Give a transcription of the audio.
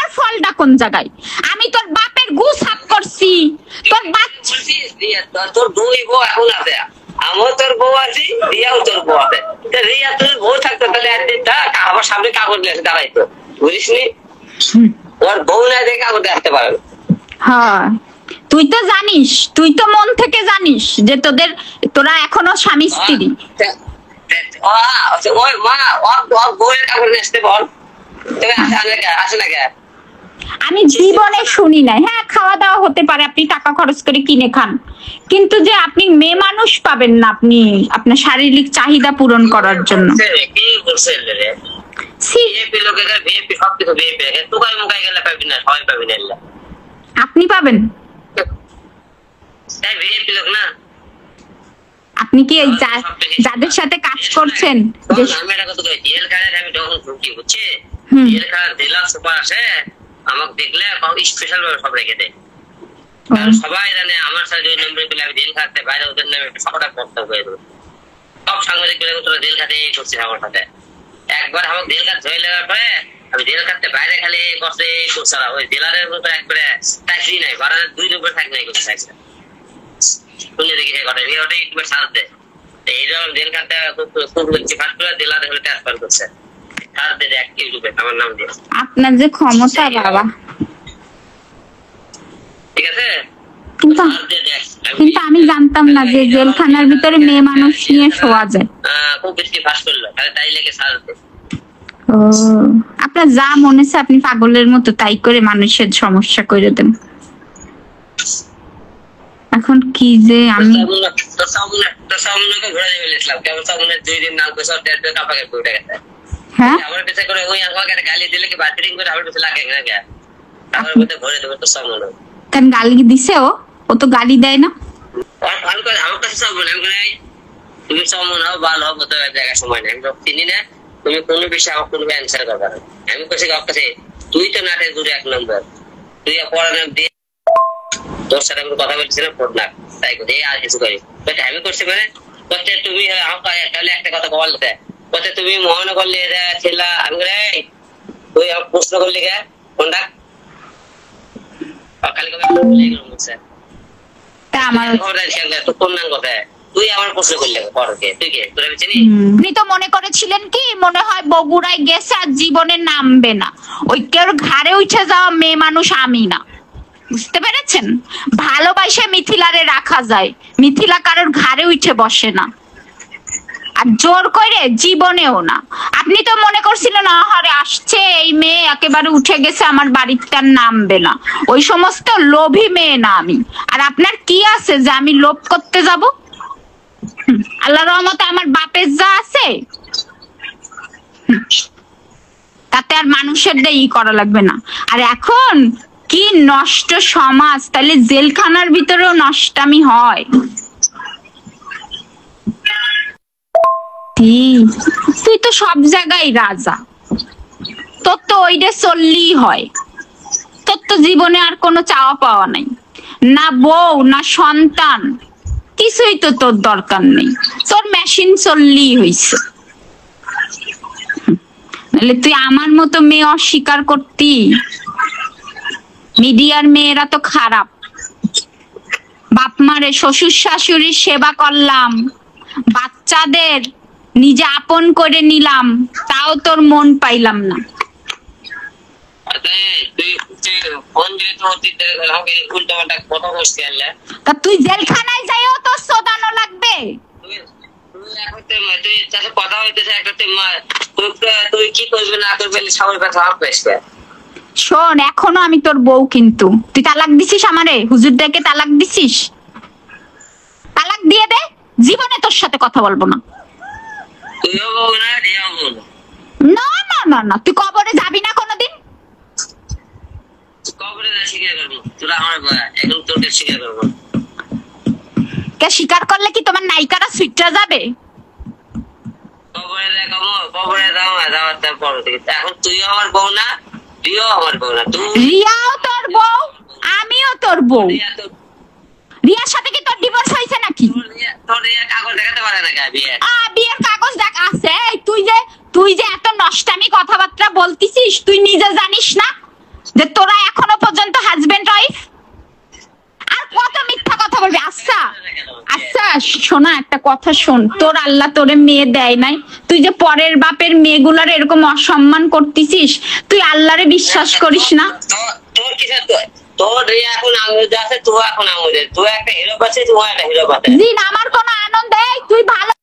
তোর ফলটা কোন জায়গায়? আমি তোর বাপের গু সাফ করছি, তোর তোর দুই বউ এখন আছে, আমার তোর বউ আছে, রিয়াও তোর বউ আছে। রিয়া তোর বউ থাকতো তাহলে একদিন আমার সামনে কাগজ নিয়ে দাঁড়াইতো, বুঝিস নি? ওর বউ না দেখে কাগজ আসতে পারে। হ্যাঁ তুই তো জানিস, তুই তো মন থেকে জানিস যে তোরা এখনো স্বামী স্ত্রী। ওই মা ওর বউয়ের কাগজ নিয়ে আসতে বল, আসে না কে? আমি জীবনে শুনি নাই। হ্যাঁ খাওয়া দাওয়া হতে পারে, আপনি টাকা খরচ করে কিনে খান, কিন্তু যে আপনি মেয়ে মানুষ পাবেন না আপনি আপনার শারীরিক চাহিদা পূরণ করার জন্য। কি বলছে রে? ভিএপি লোকের ভিএপি সবকিছু ভিএপি, তুই মুখাই গেলে পাবি না, সবাই পাবি না। আপনি পাবেন? তাই ভিএপি লোক না আপনি কি এই যাদের সাথে কাজ করছেন? আমি এটা কথা কই, জেল খানে আমি যখন ঢুকি বুঝছে, জেল খানে জেলা সুপার আসে, আমাকে দেখলে স্পেশাল ভাবে সব রেখে দেয়। সবাই জানে আমার সাথে যদি নম্বর পেলে আমি জেল খাতে বাইরে ওদের নামে সবটা করতে হয়ে যাবে। সব সাংবাদিক বলে তোরা জেল খাতে এই করছিস আমার সাথে। একবার আমাকে জেল খাত ধরে লাগার পরে আমি জেল খাতে বাইরে খালি করছে এই করছে, ওই জেলারের মতো একবারে চাকরি নাই, বারানের 2 নম্বর চাকরি নাই করতে চাইছে। শুনে দেখি কথা ওটাই একটু সাজ দেয়। এইরকম জেল খাতে খুব লক্ষ্য ফাঁস করে জেলারে হলে ট্রান্সফার করছে। সাজ দেয় এক ইউটিউবে আমার নাম দিয়ে। আপনার যে ক্ষমতা বাবা, ঠিক আছে? কিন্তু আমি জানতাম না যে জেলখানার ভিতরে মেয়ে মানুষ নিয়ে শোয়া যায়। খুব বেশি ফাঁস করলো তাই লেগে সাজ দেয়। ও আপনার যা মনে হচ্ছে আপনি পাগলের মতো তাই করে মানুষের সমস্যা করে দেন। এখন কি যে আমি হ্যাঁ আমার পেছে করে ওই আমাকে একটা গালি দিলে কি বাথরুম করে আমার পেছে লাগে না কে? আমার মধ্যে ভরে দেব তো সামনে। কেন গালি দিছে? ও তো গালি দেয় না। আর করে আমার কাছে সব বলে আমি তুমি সামনে নাও ভালো হবে তো জায়গা সময় নেই, আমি চিনি না তুমি কোন বিষয়ে আমার কোনো অ্যানসার করবে না। আমি কইছি কাছে তুই তো নাটে দূরে 1 নম্বর, তুই পড়ানো দিয়ে তোর সাথে আমি কথা বলছিলাম পড়না তাই করে আর কিছু করি বাট আমি করছি মানে বলতে তুমি তাহলে একটা কথা বলতে বলতে তুমি মহানগর নিয়ে ছিলা। আমি তুই প্রশ্ন করলি কে কোনটা কালকে আমার তোর নাম কোথায়? তুই আমার প্রশ্ন করলে পরকে তুই কে? তোরা চিনি? আপনি তো মনে করেছিলেন কি মনে হয় বগুড়ায় গেছে আর জীবনে নামবে না, ওই কেউ ঘাড়ে উঠে যাওয়া মেয়ে মানুষ আমি না, বুঝতে পেরেছেন? ভালোবাসে মিথিলারে রাখা যায়, মিথিলা কারোর ঘাড়ে উঠে বসে না, আর জোর করে জীবনেও না। আপনি তো মনে করছিলেন আহারে আসছে এই মেয়ে একেবারে উঠে গেছে আমার বাড়িতে আর নামবে না, ওই সমস্ত লোভী মেয়ে না আমি। আর আপনার কি আছে যে আমি লোভ করতে যাব? আল্লাহর রহমতে আমার বাপের যা আছে তাতে আর মানুষের দিয়ে করা লাগবে না। আর এখন কি নষ্ট সমাজ, তাহলে জেলখানার ভিতরেও নষ্টামি হয়। তুই তো সব জায়গায় রাজা, তোর তো ওইটা চললেই হয়, তোর তো জীবনে আর কোনো চাওয়া পাওয়া নাই, না বউ না সন্তান, কিছুই তো তোর দরকার নেই, তোর মেশিন চললেই হইছে। নাহলে তুই আমার মতো মেয়ে অস্বীকার করতি? মিডিয়ার মেয়েরা তো খারাপ, বাপ মারে শ্বশুর শাশুড়ির সেবা করলাম, বাচ্চাদের নিজে আপন করে নিলাম, তাও তোর মন পাইলাম না। তা তুই জেলখানায় যাইও তোর শোধানো লাগবে? কথা হইতেছে একটা তুই কি করবি না করবি সবার কথা আসবে। শোন এখনো আমি তোর বউ, কিন্তু তুই তালাক দিছিস আমারে, হুজুর ডেকে তালাক দিছিস, তালাক দিয়ে দে, জীবনে তোর সাথে কথা বলবো না। না না না না তুই কবরে যাবি না কোনোদিন। কে স্বীকার করলে কি তোমার নায়িকারা সুইটরা যাবে? এখন তুই আমার বউ না, রিয়াও আমার বউ না। রিয়াও তোর বউ, আমিও তোর বউ। রিয়ার সাথে কি তোর ডিভোর্স হয়েছে নাকি? বিয়ের কাগজ দেখ আছে। তুই যে এত নষ্টামি কথাবার্তা বলতিছিস, তুই নিজে জানিস না যে শোনা একটা কথা শোন, তোর আল্লাহ তোরে মেয়ে দেয় নাই, তুই যে পরের বাপের মেয়েগুলার এরকম অসম্মান করতেছিস, তুই আল্লাহরে বিশ্বাস করিস না? তোর কিসের তোর এখন আঙুল আছে, তুই এখন আঙুল, তুই একটা হিরো পাচ্ছে, তুই একটা হিরো পাচ্ছে। দিন আমার কোনো আনন্দ, তুই ভালো